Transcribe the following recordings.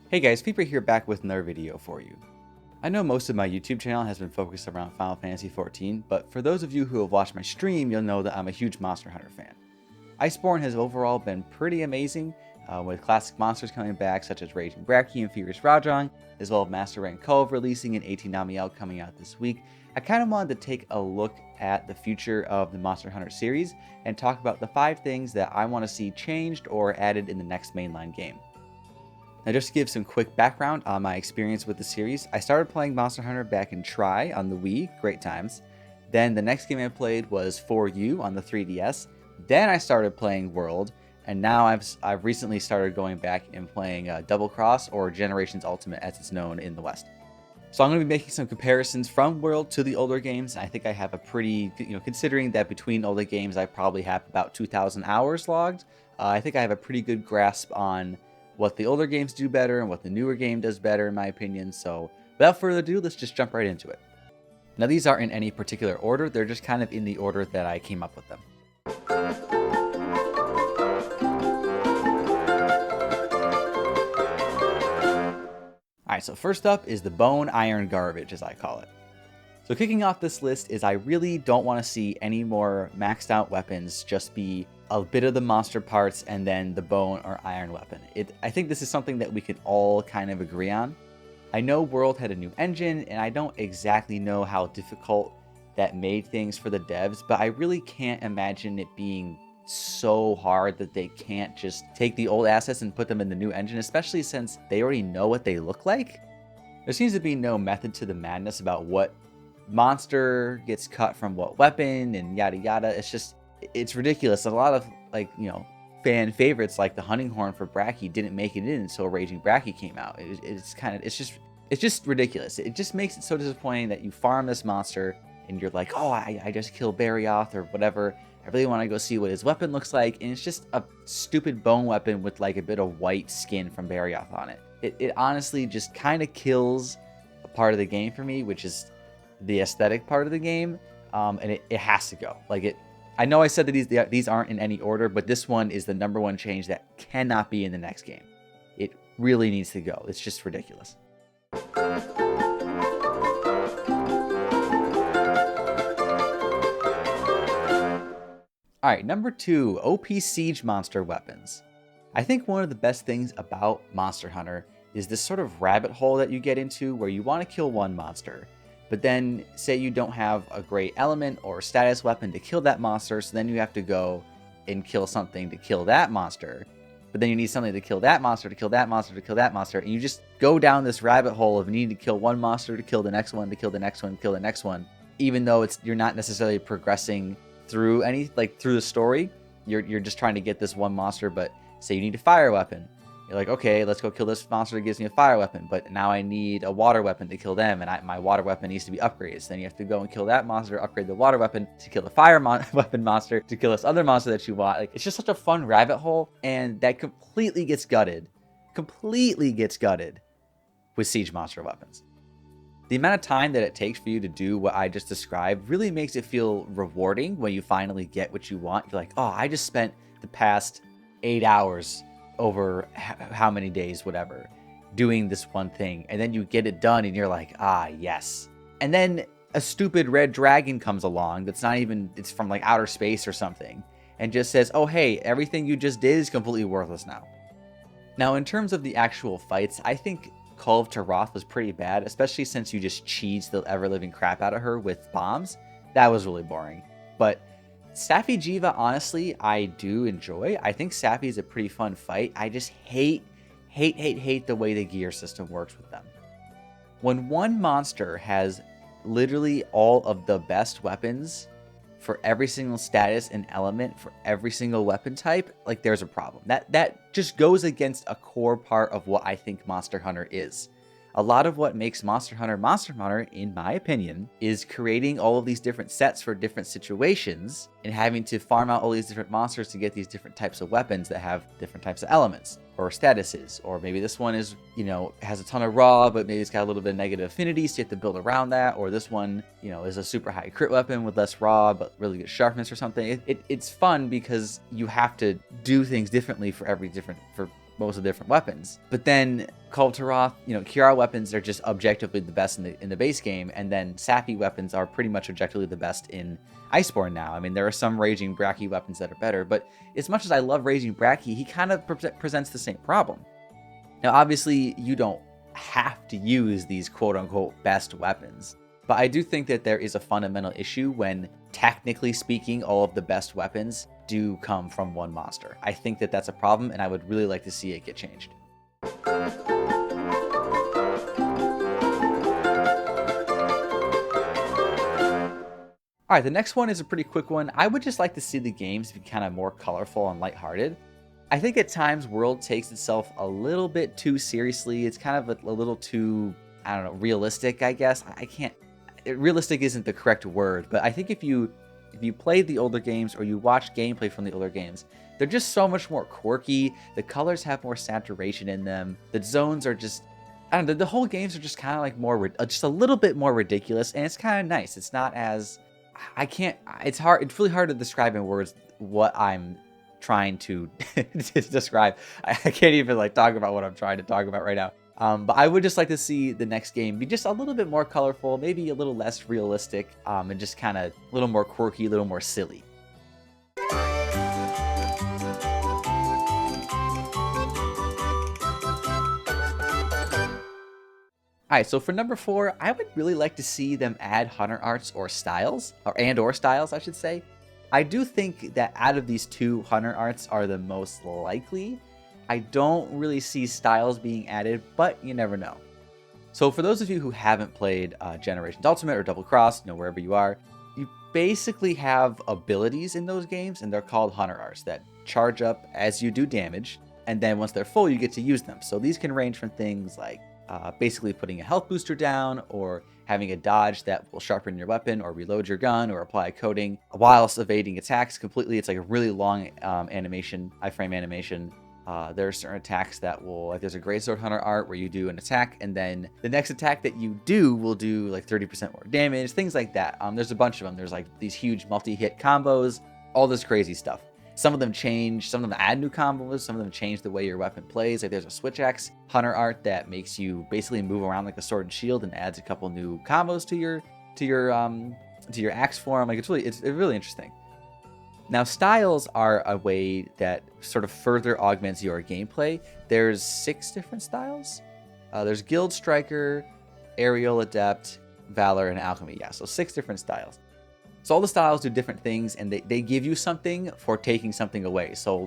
Hey guys, Feeper here back with another video for you. I know most of my YouTube channel has been focused around Final Fantasy XIV, but for those of you who have watched my stream, you'll know that I'm a huge Monster Hunter fan. Iceborne has overall been pretty amazing, with classic monsters coming back such as Raging Bracky and Furious Rajang, as well as Master Rank Cove releasing and 18 Namiel coming out this week. I kind of wanted to take a look at the future of the Monster Hunter series and talk about the 5 things that I want to see changed or added in the next mainline game. Now, just to give some quick background on my experience with the series, I started playing Monster Hunter back in Tri on the Wii, great times. Then the next game I played was For You on the 3DS. Then I started playing World, and now I've recently started going back and playing Double Cross, or Generations Ultimate as it's known in the West. So I'm going to be making some comparisons from World to the older games. I think I have a pretty, considering that between older games I probably have about 2,000 hours logged, I think I have a pretty good grasp on what the older games do better and what the newer game does better in my opinion. So without further ado, let's just jump right into it. Now these aren't in any particular order, they're just kind of in the order that I came up with them. Alright, so first up is the bone iron garbage, as I call it. So kicking off this list is I really don't want to see any more maxed out weapons just be a bit of the monster parts and then the bone or iron weapon. I think this is something that we can all kind of agree on. I know World had a new engine, and I don't exactly know how difficult that made things for the devs, but I really can't imagine it being so hard that they can't just take the old assets and put them in the new engine, especially since they already know what they look like. There seems to be no method to the madness about what monster gets cut from what weapon and yada yada. It's ridiculous. A lot of fan favorites like the hunting horn for Bracky didn't make it in until Raging Bracky came out. It's just ridiculous. It just makes it so disappointing that you farm this monster and you're like, oh, I just killed Barrioth or whatever. I really want to go see what his weapon looks like, and it's just a stupid bone weapon with like a bit of white skin from Barrioth on it. It honestly just kind of kills a part of the game for me, which is the aesthetic part of the game, and it has to go. I know I said that these aren't in any order, but this one is the number one change that cannot be in the next game. It really needs to go. It's just ridiculous. Alright, number 2, OP Siege Monster Weapons. I think one of the best things about Monster Hunter is this sort of rabbit hole that you get into where you want to kill one monster, but then say you don't have a great element or status weapon to kill that monster, so then you have to go and kill something to kill that monster, but then you need something to kill that monster, to kill that monster, to kill that monster, and you just go down this rabbit hole of needing to kill one monster to kill the next one, to kill the next one, to kill the next one, even though you're not necessarily progressing through through the story. You're just trying to get this one monster, but say you need a fire weapon. You're like, okay, let's go kill this monster that gives me a fire weapon, but now I need a water weapon to kill them, and my water weapon needs to be upgraded. So then you have to go and kill that monster, upgrade the water weapon to kill the fire weapon monster, to kill this other monster that you want. It's just such a fun rabbit hole, and that completely gets gutted with Siege Monster Weapons. The amount of time that it takes for you to do what I just described really makes it feel rewarding when you finally get what you want. You're like, oh, I just spent the past 8 hours over how many days, whatever, doing this one thing. And then you get it done and you're like, ah, yes. And then a stupid red dragon comes along that's not even, it's from like outer space or something, and just says, oh, hey, everything you just did is completely worthless now. Now, in terms of the actual fights, I think Kulve to Roth was pretty bad, especially since you just cheesed the ever-living crap out of her with bombs. That was really boring. But Safi Jiva, honestly, I do enjoy. I think Safi is a pretty fun fight. I just hate the way the gear system works with them. When one monster has literally all of the best weapons for every single status and element for every single weapon type, there's a problem. That just goes against a core part of what I think Monster Hunter is. A lot of what makes Monster Hunter, in my opinion, is creating all of these different sets for different situations and having to farm out all these different monsters to get these different types of weapons that have different types of elements or statuses. Or maybe this one is, has a ton of raw, but maybe it's got a little bit of negative affinity, so you have to build around that. Or this one, is a super high crit weapon with less raw, but really good sharpness or something. It's fun because you have to do things differently for most of the different weapons. But then Kul'Taroth, Kiara weapons are just objectively the best in the base game, and then Sappy weapons are pretty much objectively the best in Iceborne now. I mean, there are some Raging Bracky weapons that are better, but as much as I love Raging Bracky, he kind of presents the same problem. Now, obviously, you don't have to use these quote-unquote best weapons, but I do think that there is a fundamental issue when, technically speaking, all of the best weapons do come from one monster. I think that that's a problem, and I would really like to see it get changed. All right, the next one is a pretty quick one. I would just like to see the games be kind of more colorful and lighthearted. I think at times World takes itself a little bit too seriously. It's kind of a little too, I don't know, realistic, I guess. Realistic isn't the correct word, but I think if you played the older games or you watch gameplay from the older games, they're just so much more quirky. The colors have more saturation in them. The zones are just, I don't know, the whole games are just kind of like more, just a little bit more ridiculous, and it's kind of nice. It's not as, it's really hard to describe in words what I'm trying to describe. I can't even like talk about what I'm trying to talk about right now. But I would just like to see the next game be just a little bit more colorful, maybe a little less realistic, and just kind of a little more quirky, a little more silly. Alright, so for number 4, I would really like to see them add hunter arts or styles, or styles, I should say. I do think that out of these two, hunter arts are the most likely. I don't really see styles being added, but you never know. So for those of you who haven't played Generations Ultimate or Double Cross, wherever you are, you basically have abilities in those games, and they're called hunter arts that charge up as you do damage, and then once they're full, you get to use them. So these can range from things like basically putting a health booster down, or having a dodge that will sharpen your weapon, or reload your gun, or apply a coating whilst evading attacks completely. It's like a really long animation, iframe animation. There are certain attacks that will, like there's a Greatsword Hunter art where you do an attack, and then the next attack that you do will do like 30% more damage, things like that. There's a bunch of them. There's like these huge multi-hit combos, all this crazy stuff. Some of them change, some of them add new combos, some of them change the way your weapon plays. Like there's a Switch Axe Hunter art that makes you basically move around like a sword and shield and adds a couple new combos to your axe form. Like it's really interesting. Now, styles are a way that sort of further augments your gameplay. There's 6 different styles. There's Guild Striker, Aerial Adept, Valor, and Alchemy. Yeah, so 6 different styles. So all the styles do different things, and they give you something for taking something away. So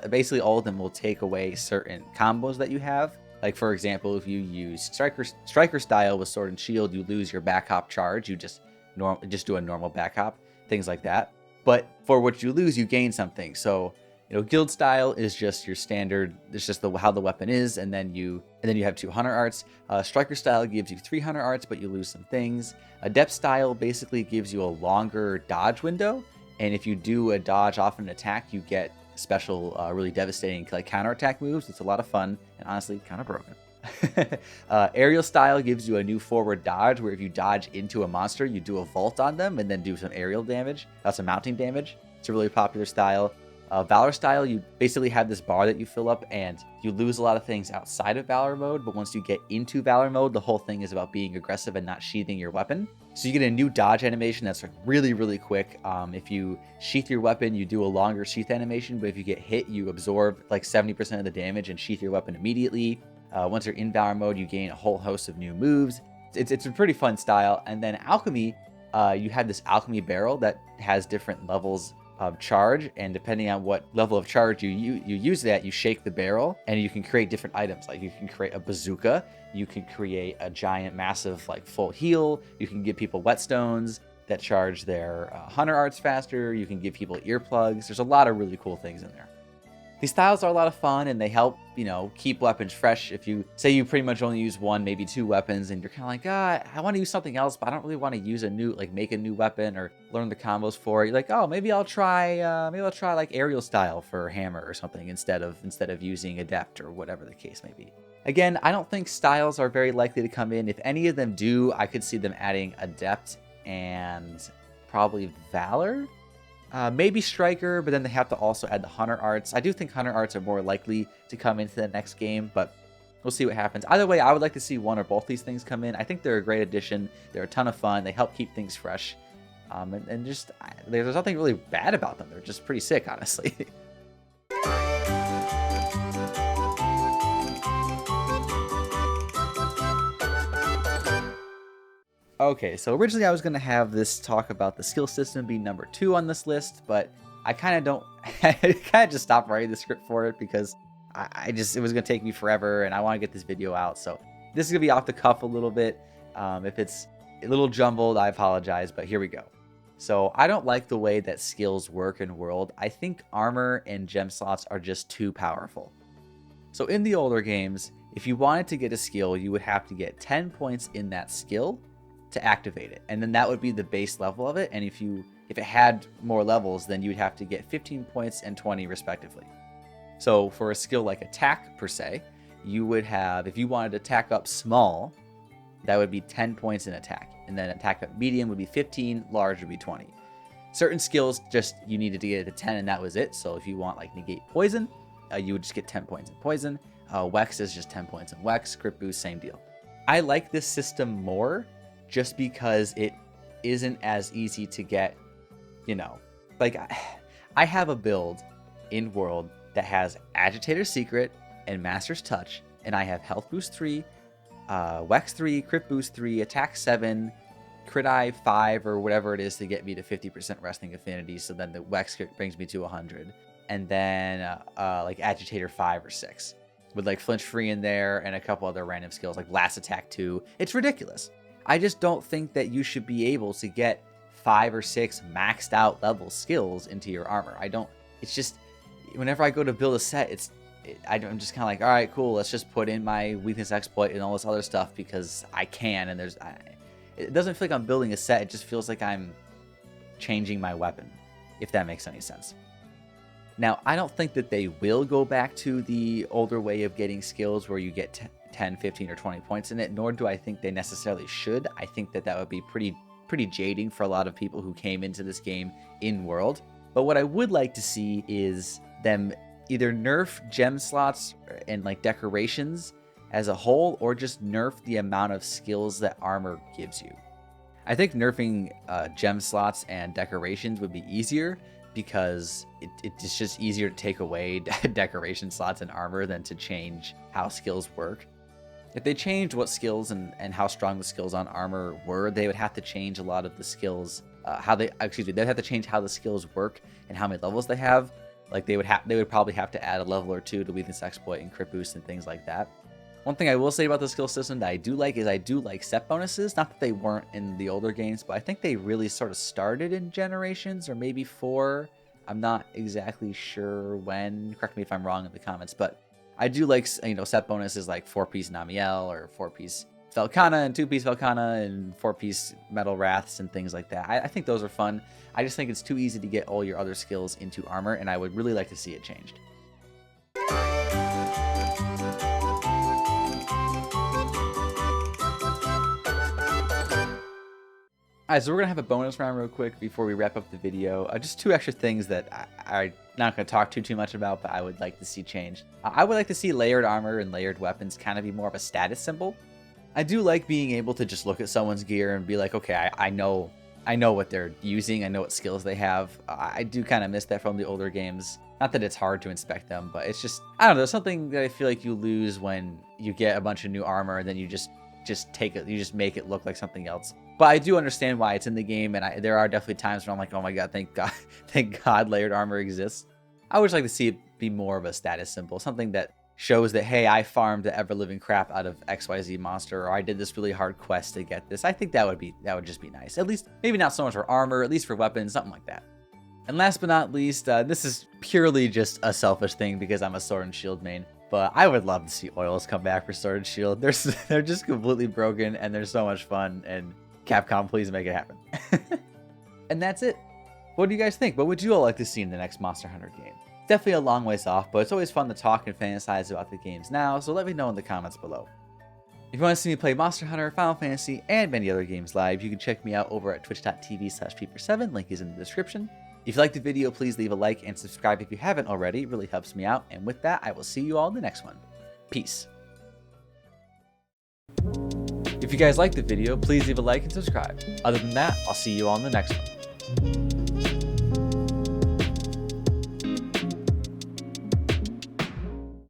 basically all of them will take away certain combos that you have. Like for example, if you use Striker style with Sword and Shield, you lose your back hop charge. You just do a normal back hop, things like that. But for what you lose, you gain something. So, guild style is just your standard. It's just how the weapon is, and then you have 2 hunter arts. Striker style gives you 3 hunter arts, but you lose some things. Adept style basically gives you a longer dodge window, and if you do a dodge off an attack, you get special, really devastating like counterattack moves. It's a lot of fun, and honestly, kind of broken. Aerial style gives you a new forward dodge where if you dodge into a monster, you do a vault on them and then do some aerial damage. That's some mounting damage. It's a really popular style. Valor style, you basically have this bar that you fill up and you lose a lot of things outside of Valor mode, but once you get into Valor mode, the whole thing is about being aggressive and not sheathing your weapon. So you get a new dodge animation that's like really, really quick. If you sheath your weapon, you do a longer sheath animation, but if you get hit, you absorb like 70% of the damage and sheath your weapon immediately. Once you're in Valor mode, you gain a whole host of new moves. It's a pretty fun style. And then Alchemy, you have this Alchemy barrel that has different levels of charge, and depending on what level of charge you use that, you shake the barrel and you can create different items. Like you can create a bazooka, you can create a giant massive like full heal, you can give people whetstones that charge their hunter arts faster, you can give people earplugs. There's a lot of really cool things in there. These styles are a lot of fun, and they help, keep weapons fresh. If you say you pretty much only use 1, maybe 2 weapons, and you're kind of like, I want to use something else, but I don't really want to use make a new weapon or learn the combos for it. You're like, oh, maybe I'll try like aerial style for hammer or something instead of using adept or whatever the case may be. Again, I don't think styles are very likely to come in. If any of them do, I could see them adding adept and probably valor. Maybe Striker, but then they have to also add the Hunter arts. I do think Hunter arts are more likely to come into the next game, but we'll see what happens. Either way, I would like to see one or both these things come in. I think they're a great addition. They're a ton of fun. They help keep things fresh. And just, there's nothing really bad about them. They're just pretty sick, honestly. Okay, so originally I was going to have this talk about the skill system being number 2 on this list, but I kind of don't, I kind of just stopped writing the script for it because it was going to take me forever and I want to get this video out. So this is going to be off the cuff a little bit. If it's a little jumbled, I apologize, but here we go. So I don't like the way that skills work in World. I think armor and gem slots are just too powerful. So in the older games, if you wanted to get a skill, you would have to get 10 points in that skill to activate it, and then that would be the base level of it. And if it had more levels, then you would have to get 15 points and 20 respectively. So for a skill like attack per se, you would have, if you wanted to attack up small, that would be 10 points in attack, and then attack up medium would be 15, large would be 20. Certain skills just you needed to get it to 10 and that was it. So if you want like negate poison, you would just get 10 points in poison. Wex is just 10 points in Wex. Crit boost, same deal. I like this system more just because it isn't as easy to get, like I have a build in World that has Agitator Secret and Master's Touch, and I have Health Boost 3, Wex 3, Crit Boost 3, Attack 7, Crit Eye 5 or whatever it is to get me to 50% Resting Affinity, so then the Wex crit brings me to 100, and then like Agitator 5 or 6 with like Flinch Free in there and a couple other random skills like Last Attack 2. It's ridiculous. I just don't think that you should be able to get 5 or 6 maxed out level skills into your armor. It's just, whenever I go to build a set, I'm just kind of like, all right, cool, let's just put in my weakness exploit and all this other stuff because I can, and it doesn't feel like I'm building a set, it just feels like I'm changing my weapon, if that makes any sense. Now, I don't think that they will go back to the older way of getting skills where you get 10, 15, or 20 points in it, nor do I think they necessarily should. I think that would be pretty jading for a lot of people who came into this game in World. But what I would like to see is them either nerf gem slots and like decorations as a whole, or just nerf the amount of skills that armor gives you. I think nerfing gem slots and decorations would be easier because it's just easier to take away decoration slots and armor than to change how skills work. If they changed what skills and how strong the skills on armor were, they would have to change a lot of the skills, they'd have to change how the skills work and how many levels they have. Like they would probably have to add a level or 2 to weakness exploit and crit boost and things like that. One thing I will say about the skill system that I do like is I do like set bonuses. Not that they weren't in the older games, but I think they really sort of started in Generations or maybe 4. I'm not exactly sure when. Correct me if I'm wrong in the comments, but I do like, set bonuses like 4-piece Namiel or 4-piece Velkhana and 2-piece Velkhana and 4-piece Metal Wraths and things like that. I think those are fun. I just think it's too easy to get all your other skills into armor, and I would really like to see it changed. Alright, so we're going to have a bonus round real quick before we wrap up the video. Just 2 extra things that I'm not going to talk too much about, but I would like to see changed. I would like to see layered armor and layered weapons kind of be more of a status symbol. I do like being able to just look at someone's gear and be like, okay, I know what they're using, I know what skills they have. I do kind of miss that from the older games. Not that it's hard to inspect them, but it's just, I don't know, there's something that I feel like you lose when you get a bunch of new armor and then you just make it look like something else. But I do understand why it's in the game, and there are definitely times where I'm like, oh my god, thank God layered armor exists. I would just like to see it be more of a status symbol, something that shows that, hey, I farmed the ever-living crap out of XYZ monster, or I did this really hard quest to get this. I think that would just be nice. At least, maybe not so much for armor, at least for weapons, something like that. And last but not least, this is purely just a selfish thing because I'm a Sword and Shield main, but I would love to see oils come back for Sword and Shield. They're just completely broken, and they're so much fun, and Capcom, please make it happen. And that's it. What do you guys think? What would you all like to see in the next Monster Hunter game? Definitely a long ways off, but it's always fun to talk and fantasize about the games now, so let me know in the comments below. If you want to see me play Monster Hunter, Final Fantasy, and many other games live, you can check me out over at twitch.tv/feeper7, link is in the description. If you liked the video, please leave a like and subscribe if you haven't already. It really helps me out. And with that, I will see you all in the next one. Peace. If you guys liked the video, please leave a like and subscribe. Other than that, I'll see you all in the next one.